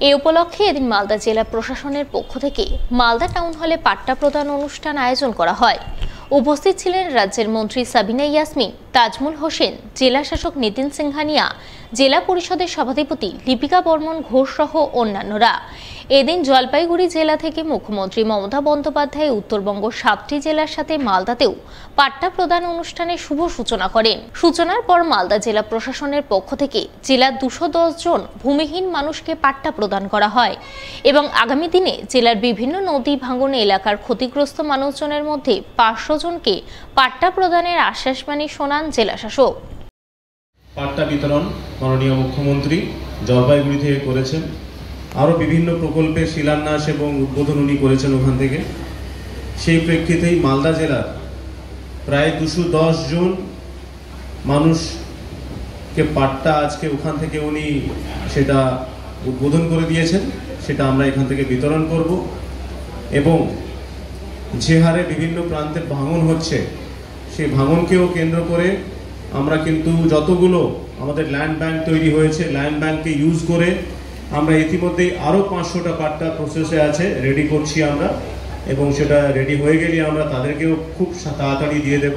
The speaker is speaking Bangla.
এ উপলক্ষে এদিন মালদা জেলা প্রশাসনের পক্ষ থেকে মালদা টাউন হলে পাট্টা প্রদান অনুষ্ঠান আয়োজন করা হয়। উপস্থিত ছিলেন রাজ্যের মন্ত্রী সাবিনা ইয়াসমিন, তাজমুল হোসেন, জেলা শাসক নিতিন সিংহানিয়া, জেলা পরিষদের সভাধিপতি লিপিকা বর্মন ঘোষ সহ অন্যান্যরা। এদিন জলপাইগুড়ি জেলা থেকে মুখ্যমন্ত্রী মমতা বন্দ্যোপাধ্যায় উত্তরবঙ্গ 7টি জেলার সাথে মালদাতেও পাট্টা প্রদান অনুষ্ঠানের শুভ সূচনা করেন। সূচনার পর মালদা জেলা প্রশাসনের পক্ষ থেকে জেলার 210 জন ভূমিহীন মানুষকে পাট্টা প্রদান করা হয় এবং আগামী দিনে জেলার বিভিন্ন নদী ভাঙন এলাকার ক্ষতিগ্রস্ত মানুষজনের মধ্যে 500 জনকে পাট্টা প্রদানের আশ্বাসবাণী শোনান জেলা শাসক। পাট্টা বিতরণ মাননীয় মুখ্যমন্ত্রী জলপাইগুড়ি থেকে করেছেন, আরও বিভিন্ন প্রকল্পের শিলান্যাস এবং উদ্বোধন উনি করেছেন ওখান থেকে। সেই প্রেক্ষিতেই মালদা জেলার প্রায় 210 জন মানুষকে পাট্টা আজকে ওখান থেকে উনি সেটা উদ্বোধন করে দিয়েছেন, সেটা আমরা এখান থেকে বিতরণ করব। এবং যে হারে বিভিন্ন প্রান্তে ভাঙন হচ্ছে, সেই ভাঙনকেও কেন্দ্র করে আমরা কিন্তু যতগুলো আমাদের ল্যান্ড ব্যাংক তৈরি হয়েছে, ল্যান্ড ব্যাংককে ইউজ করে আমরা ইতিমধ্যেই আরও 500টা পাট্টা প্রসেসে আছে, রেডি করছি আমরা, এবং সেটা রেডি হয়ে গেলে আমরা তাদেরকেও খুব তাড়াতাড়ি দিয়ে দেব।